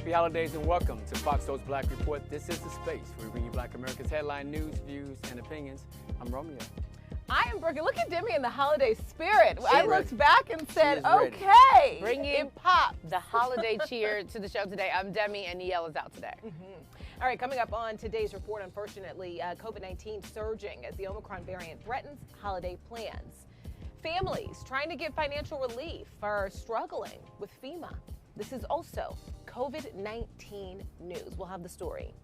Happy holidays and welcome to Fox News Black Report. This is the space where we bring you Black America's headline news, views, and opinions. I'm Romeo. I am Brooke. Look at Demi in the holiday spirit. I looked ready. back and said, ready. okay. Bringing pop. the holiday cheer to the show today. I'm Demi, and Nielle is out today. All right, coming up on today's report, unfortunately, COVID-19 surging as the Omicron variant threatens holiday plans. Families trying to get financial relief are struggling with FEMA. This is also COVID-19 news. We'll have the story.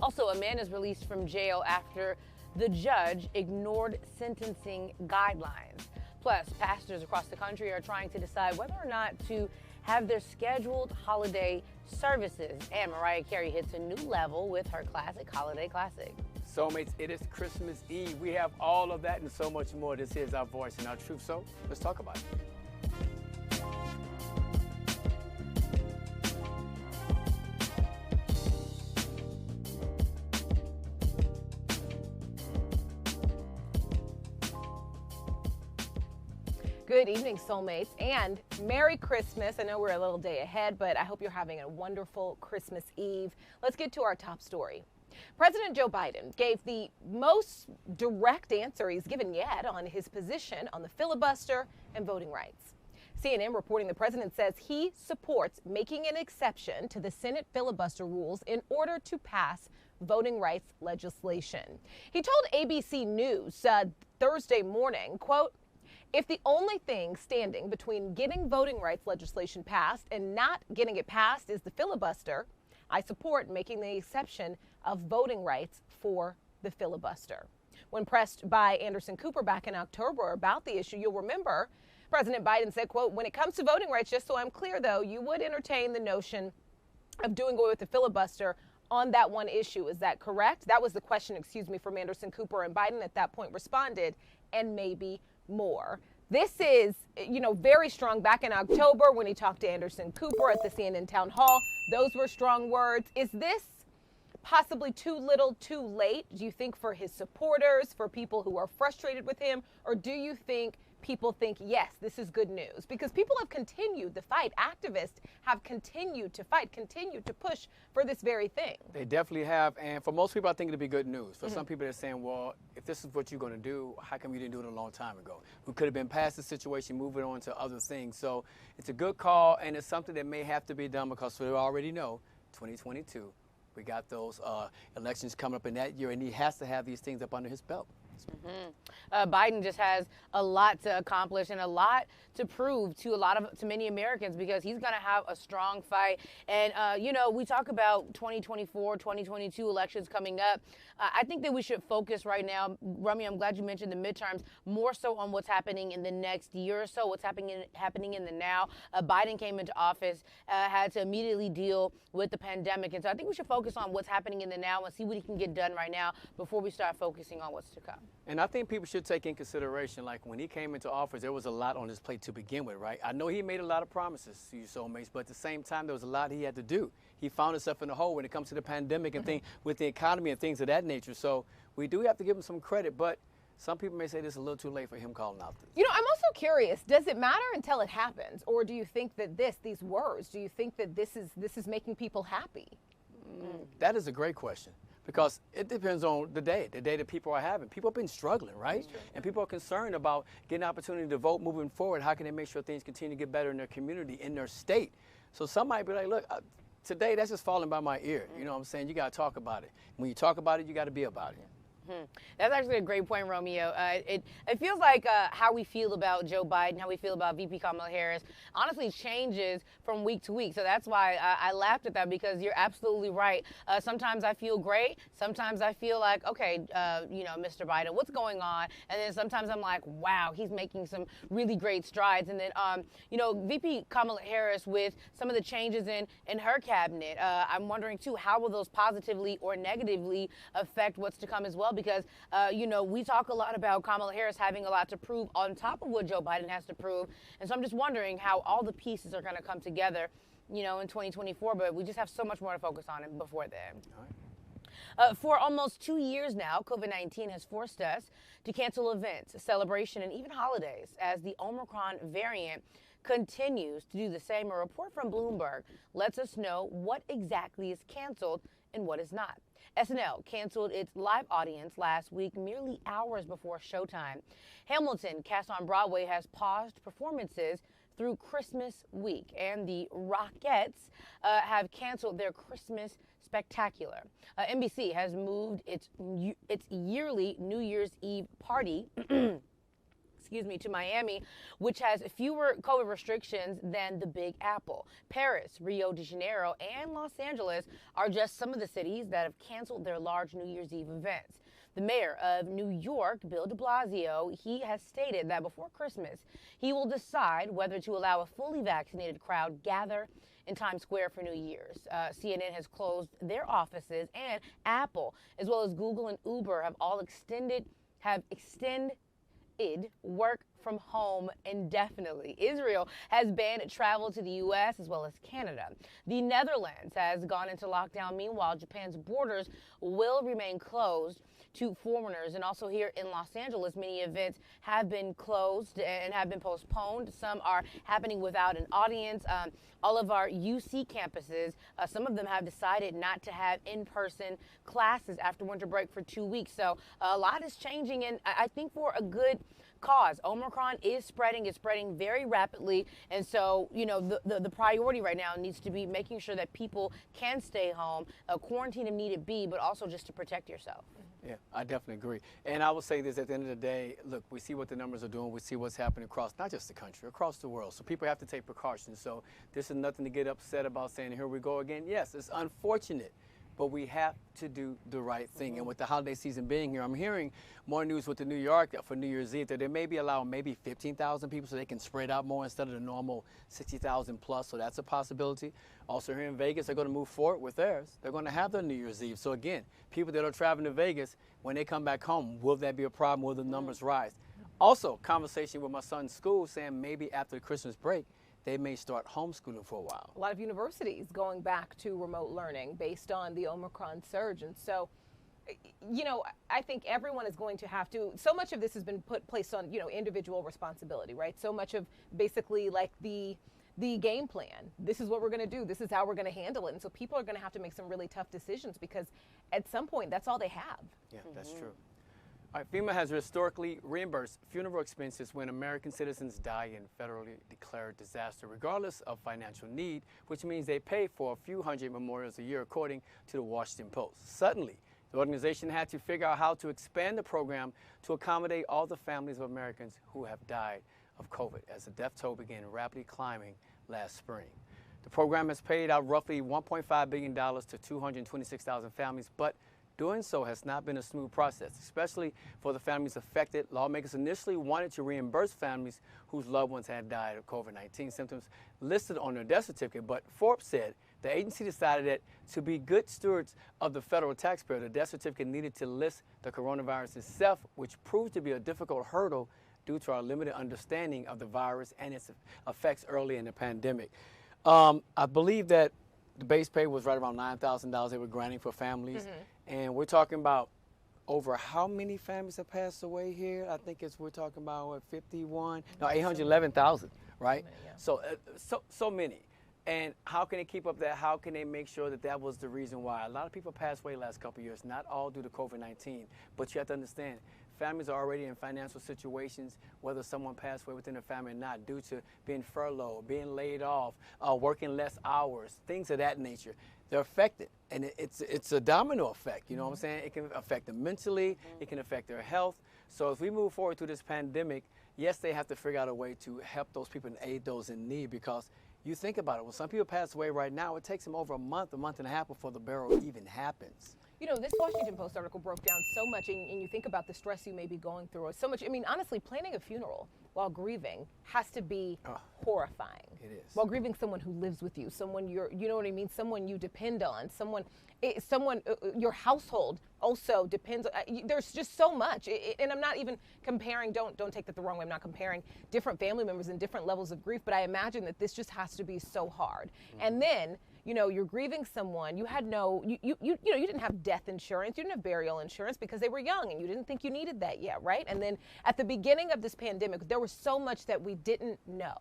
Also, a man is released from jail after the judge ignored sentencing guidelines. Plus, pastors across the country are trying to decide whether or not to have their scheduled holiday services. And Mariah Carey hits a new level with her classic holiday classic. Soulmates, it is Christmas Eve. We have all of that and so much more. This is our voice and our truth. So let's talk about it. Good evening, Soulmates, and Merry Christmas. I know we're a little day ahead, but I hope you're having a wonderful Christmas Eve. Let's get to our top story. President Joe Biden gave the most direct answer he's given yet on his position on the filibuster and voting rights. CNN reporting the president says he supports making an exception to the Senate filibuster rules in order to pass voting rights legislation. He told ABC News Thursday morning, quote, "If the only thing standing between getting voting rights legislation passed and not getting it passed is the filibuster, I support making the exception of voting rights for the filibuster." When pressed by Anderson Cooper back in October about the issue, you'll remember President Biden said, quote, "When it comes to voting rights, just so I'm clear, though, you would entertain the notion of doing away with the filibuster on that one issue. Is that correct?" That was the question, from Anderson Cooper, and Biden at that point responded, "And maybe more." This is, very strong back in October when he talked to Anderson Cooper at the CNN town hall. Those were strong words. Is this possibly too little, too late, do you think, for his supporters, for people who are frustrated with him? Or do you think people think, yes, this is good news? Because people have continued the fight. Activists have continued to fight, continued to push for this very thing. They definitely have. And for most people, I think it'll be good news. For some people, they're saying, well, if this is what you're going to do, how come you didn't do it a long time ago? We could have been past the situation, moving on to other things. So it's a good call, and it's something that may have to be done because we already know 2022. We got those elections coming up in that year, and he has to have these things up under his belt. Biden just has a lot to accomplish and a lot to prove to many Americans, because he's going to have a strong fight. And, we talk about 2024, 2022 elections coming up. I think that we should focus right now, Rummy, I'm glad you mentioned the midterms, more so on what's happening in the next year or so, what's happening in the now. Biden came into office, had to immediately deal with the pandemic. And so I think we should focus on what's happening in the now and see what he can get done right now before we start focusing on what's to come. And I think people should take in consideration, like when he came into office, there was a lot on his plate to begin with, right? I know he made a lot of promises to you soulmates, but at the same time, there was a lot he had to do. He found himself in a hole when it comes to the pandemic and things with the economy and things of that nature. So we do have to give him some credit, but some people may say this is a little too late for him calling out this. I'm also curious, does it matter until it happens? Or do you think that these words, do you think that this is making people happy? That is a great question. Because it depends on the day that people are having. People have been struggling, right? And people are concerned about getting an opportunity to vote moving forward. How can they make sure things continue to get better in their community, in their state? So some might be like, look, today that's just falling by my ear. You know what I'm saying? You got to talk about it. When you talk about it, you got to be about it. That's actually a great point, Romeo. It feels like how we feel about Joe Biden, how we feel about VP Kamala Harris, honestly changes from week to week. So that's why I laughed at that, because you're absolutely right. Sometimes I feel great. Sometimes I feel like, okay, Mr. Biden, what's going on? And then sometimes I'm like, wow, he's making some really great strides. And then, VP Kamala Harris, with some of the changes in her cabinet, I'm wondering, too, how will those positively or negatively affect what's to come as well? Because, we talk a lot about Kamala Harris having a lot to prove on top of what Joe Biden has to prove. And so I'm just wondering how all the pieces are going to come together, in 2024. But we just have so much more to focus on before then. All right. For almost 2 years now, COVID-19 has forced us to cancel events, celebration, and even holidays as the Omicron variant continues to do the same. A report from Bloomberg lets us know what exactly is canceled and what is not. SNL canceled its live audience last week merely hours before showtime. Hamilton, cast on Broadway, has paused performances through Christmas week, and the Rockettes have canceled their Christmas spectacular. NBC has moved its yearly New Year's Eve party to Miami, which has fewer COVID restrictions than the Big Apple. Paris, Rio de Janeiro, and Los Angeles are just some of the cities that have canceled their large New Year's Eve events. The mayor of New York, Bill de Blasio, he has stated that before Christmas, he will decide whether to allow a fully vaccinated crowd gather in Times Square for New Year's. CNN has closed their offices, and Apple, as well as Google and Uber, have extended work from home indefinitely. Israel has banned travel to the U.S. as well as Canada. The Netherlands has gone into lockdown. Meanwhile, Japan's borders will remain closed to foreigners. And also here in Los Angeles, many events have been closed and have been postponed. Some are happening without an audience. All of our UC campuses, some of them have decided not to have in-person classes after winter break for 2 weeks. So a lot is changing, and I think for a good cause. Omicron is spreading. It's spreading very rapidly. And so, the priority right now needs to be making sure that people can stay home, quarantine if needed be, but also just to protect yourself. Yeah, I definitely agree. And I will say this at the end of the day, look, we see what the numbers are doing. We see what's happening across, not just the country, across the world. So people have to take precautions. So this is nothing to get upset about saying, here we go again. Yes, it's unfortunate, but we have to do the right thing. And with the holiday season being here, I'm hearing more news with the New York for New Year's Eve that they may be allowing maybe 15,000 people so they can spread out more instead of the normal 60,000 plus. So that's a possibility. Also here in Vegas, they're going to move forward with theirs. They're going to have their New Year's Eve. So again, people that are traveling to Vegas, when they come back home, will that be a problem? Will the numbers rise? Also, conversation with my son's school saying maybe after the Christmas break, they may start homeschooling for a while. A lot of universities going back to remote learning based on the Omicron surge. And so, I think everyone is going to have to, so much of this has been placed on, individual responsibility, right? So much of basically like the game plan. This is what we're going to do. This is how we're going to handle it. And so people are going to have to make some really tough decisions because at some point, that's all they have. Yeah, that's true. All right, FEMA has historically reimbursed funeral expenses when American citizens die in federally declared disaster, regardless of financial need, which means they pay for a few hundred memorials a year, according to the Washington Post. Suddenly, the organization had to figure out how to expand the program to accommodate all the families of Americans who have died of COVID, as the death toll began rapidly climbing last spring. The program has paid out roughly $1.5 billion to 226,000 families, but doing so has not been a smooth process, especially for the families affected. Lawmakers initially wanted to reimburse families whose loved ones had died of COVID-19 symptoms listed on their death certificate, but Forbes said the agency decided that to be good stewards of the federal taxpayer, the death certificate needed to list the coronavirus itself, which proved to be a difficult hurdle due to our limited understanding of the virus and its effects early in the pandemic. I believe that the base pay was right around $9,000 they were granting for families. And we're talking about over how many families have passed away here? I think we're talking about 811,000, right? Yeah. So many. And how can they keep up that? How can they make sure that that was the reason why? A lot of people passed away the last couple of years, not all due to COVID-19, but you have to understand, families are already in financial situations, whether someone passed away within a family or not, due to being furloughed, being laid off, working less hours, things of that nature. They're affected, and it's a domino effect, you know what I'm saying? It can affect them mentally, it can affect their health. So as we move forward through this pandemic, yes, they have to figure out a way to help those people and aid those in need, because you think about it, when some people pass away right now, it takes them over a month and a half before the burial even happens. This Washington Post article broke down so much, and you think about the stress you may be going through, or so much. I mean, honestly, planning a funeral while grieving has to be horrifying. It is. While grieving someone who lives with you, someone you know what I mean, someone you depend on, someone your household also depends. There's just so much, and I'm not even comparing. Don't take that the wrong way. I'm not comparing different family members and different levels of grief, but I imagine that this just has to be so hard. And then, you're grieving someone. You had you didn't have death insurance. You didn't have burial insurance because they were young and you didn't think you needed that yet, right? And then at the beginning of this pandemic, there was so much that we didn't know.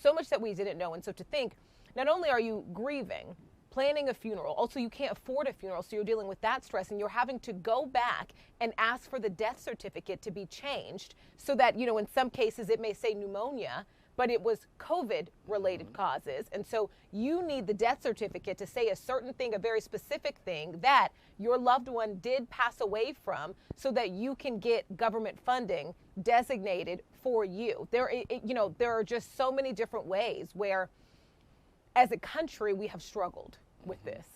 so much that we didn't know. And so to think, not only are you grieving, planning a funeral, also you can't afford a funeral, so you're dealing with that stress, and you're having to go back and ask for the death certificate to be changed so that, you know, in some cases it may say pneumonia, but it was COVID-related causes. And so you need the death certificate to say a certain thing, a very specific thing that your loved one did pass away from, so that you can get government funding designated for you. There are just so many different ways where, as a country, we have struggled with this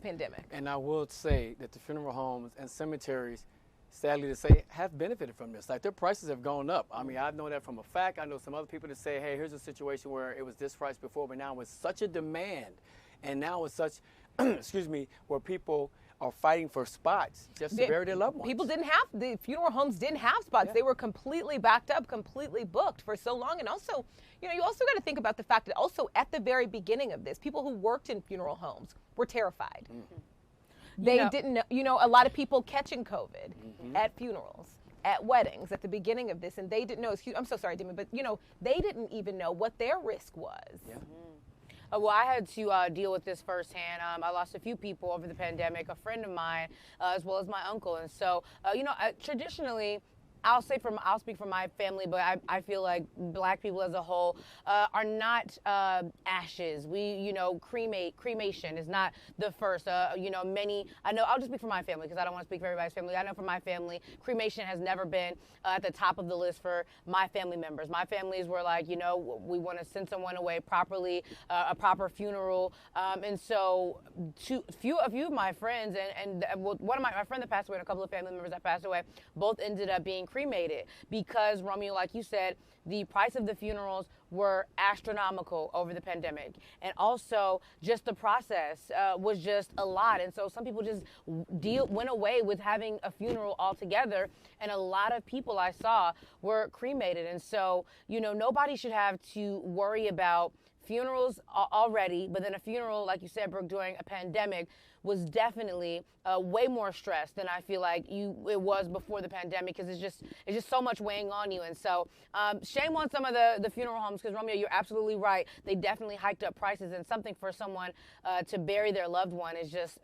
pandemic. And I will say that the funeral homes and cemeteries, sadly to say, have benefited from this. Like, their prices have gone up. I mean, I know that from a fact. I know some other people that say, hey, here's a situation where it was this price before, but now it's such a demand. And now it's such, excuse me, where people are fighting for spots just to bury their loved ones. People the funeral homes didn't have spots. Yeah. They were completely backed up, completely booked for so long. And also, you know, you also got to think about the fact that also at the very beginning of this, people who worked in funeral homes were terrified. They didn't know, you know, a lot of people catching COVID at funerals, at weddings at the beginning of this, and they didn't know, I'm so sorry, Demi, but, you know, they didn't even know what their risk was. Yeah. Well, I had to deal with this firsthand. I lost a few people over the pandemic, a friend of mine, as well as my uncle. And so, traditionally, I'll speak for my family, but I feel like Black people as a whole are not ashes. Cremation is not the first. I'll just speak for my family because I don't want to speak for everybody's family. I know for my family, cremation has never been at the top of the list for my family members. My families were like, we want to send someone away properly, a proper funeral. And so a few of my friends and one of my friend that passed away and a couple of family members that passed away both ended up being cremated because, Romeo, like you said, the price of the funerals were astronomical over the pandemic. And also just the process was just a lot. And so some people just went away with having a funeral altogether. And a lot of people I saw were cremated. And so, nobody should have to worry about funerals already, but then a funeral, like you said, Brooke, during a pandemic was definitely way more stress than I feel like it was before the pandemic, because it's just so much weighing on you. And so shame on some of the funeral homes, because Romeo, you're absolutely right. They definitely hiked up prices, and something for someone to bury their loved one just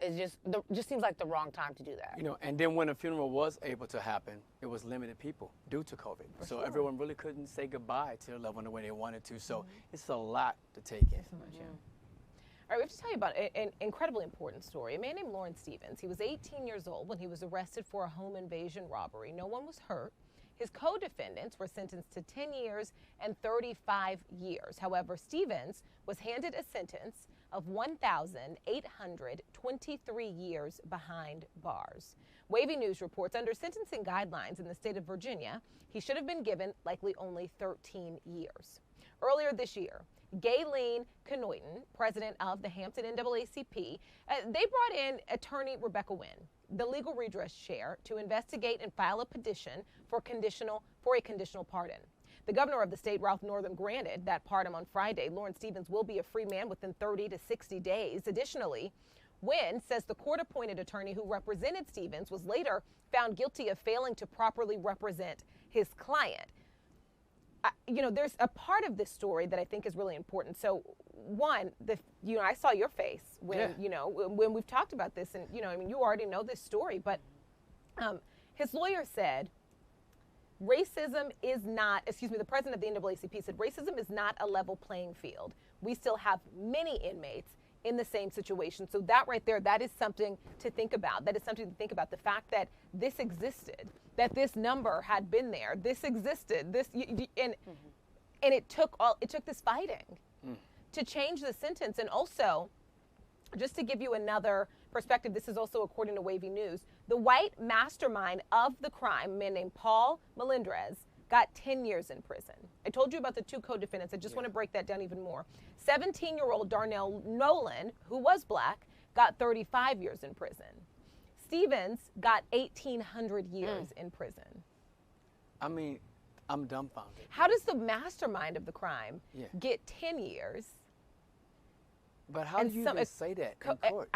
seems like the wrong time to do that. And then when a funeral was able to happen, it was limited people due to COVID. So everyone really couldn't say goodbye to their loved one the way they wanted to. So it's a lot to take in. So much, All right, we have to tell you about an incredibly important story. A man named Lawrence Stevens. He was 18 years old when he was arrested for a home invasion robbery. No one was hurt. His co-defendants were sentenced to 10 years and 35 years. However, Stevens was handed a sentence of 1,823 years behind bars. Wavy News reports under sentencing guidelines in the state of Virginia, he should have been given likely only 13 years. Earlier this year, Gayleen Knoyton, president of the Hampton NAACP, they brought in attorney Rebecca Wynn, the legal redress chair, to investigate and file a petition for a conditional pardon. The governor of the state, Ralph Northam, granted that pardon on Friday. Lawrence Stevens will be a free man within 30 to 60 days. Additionally, Wynn says the court-appointed attorney who represented Stevens was later found guilty of failing to properly represent his client. There's a part of this story that I think is really important. So, one, I saw your face when, when we've talked about this, and, you already know this story, but his lawyer said, the president of the NAACP said, racism is not a level playing field. We still have many inmates in the same situation. So that right there, that is something to think about. That is something to think about. The fact that this existed, that this number had been there, this existed, and it took this fighting to change the sentence. And also, just to give you another perspective, this is also according to Wavy News, the white mastermind of the crime, a man named Paul Melendrez, got 10 years in prison. I told you about the two co-defendants. I just want to break that down even more. 17-year-old Darnell Nolan, who was black, got 35 years in prison. Stevens got 1,800 years in prison. I mean, I'm dumbfounded. How does the mastermind of the crime get 10 years? But how do you even say that in court?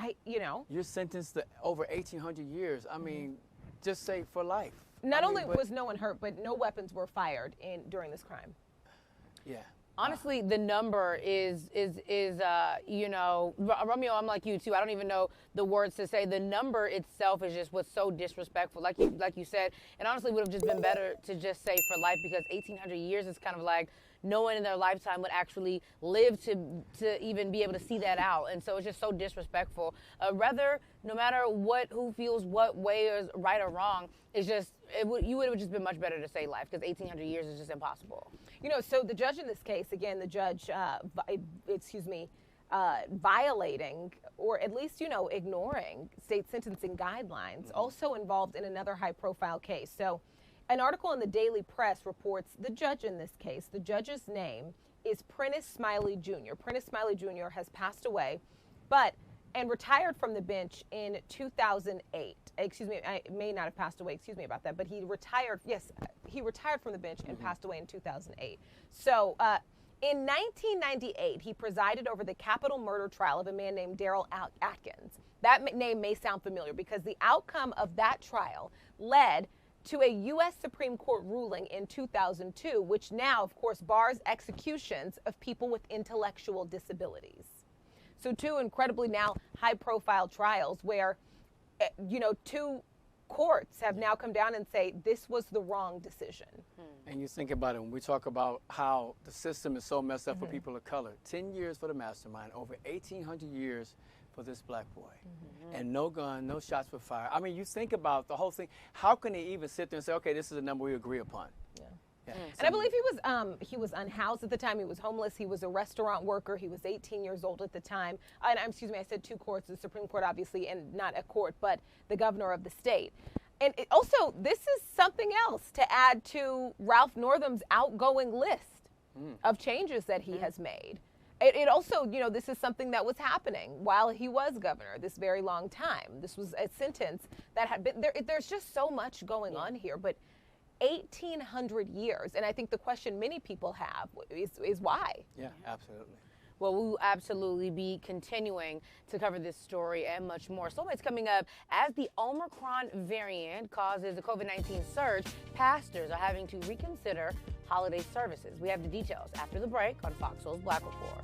You're sentenced to over 1,800 years. I mean, just say for life. Not only was no one hurt, but no weapons were fired during this crime. Yeah. Honestly, the number is you know, Romeo, I'm like you too. I don't even know the words to say. The number itself is just what's so disrespectful, like you said. And honestly, would have just been better to just say for life, because 1,800 years is kind of like no one in their lifetime would actually live to even be able to see that out. And so it's just so disrespectful. Rather, no matter who feels what way is right or wrong, it's just, you would have just been much better to say life, because 1,800 years is just impossible. You know, so the judge in this case, again, the judge, violating, or at least, you know, ignoring state sentencing guidelines, also involved in another high-profile case. So an article in the Daily Press reports the judge in this case, the judge's name is Prentice Smiley Jr. Prentice Smiley Jr. has passed away, and retired from the bench in 2008. Excuse me, I may not have passed away, excuse me about that, but he retired, yes, he retired from the bench and passed away in 2008. So in 1998, he presided over the capital murder trial of a man named Darrell Atkins. That name may sound familiar because the outcome of that trial led to a U.S. Supreme Court ruling in 2002, which now, of course, bars executions of people with intellectual disabilities. So two incredibly now high-profile trials where, you know, two courts have now come down and say this was the wrong decision. And you think about it, when we talk about how the system is so messed up for people of color, 10 years for the mastermind, over 1,800 years for this black boy. And no gun, no shots were fired. I mean, you think about the whole thing. How can they even sit there and say, okay, this is a number we agree upon? Yeah. And I believe he was unhoused at the time. He was homeless. He was a restaurant worker. He was 18 years old at the time. And excuse me, I said two courts, the Supreme Court obviously, and not a court, but the governor of the state. And also, this is something else to add to Ralph Northam's outgoing list of changes that he has made. It also, you know, this is something that was happening while he was governor this very long time. This was a sentence that had been there. There's just so much going on here, but 1,800 years. And I think the question many people have is why? Yeah, absolutely. Well, we will absolutely be continuing to cover this story and much more. Soulmates coming up. As the Omicron variant causes a COVID-19 surge, pastors are having to reconsider holiday services. We have the details after the break on Fox Soul's Black Report.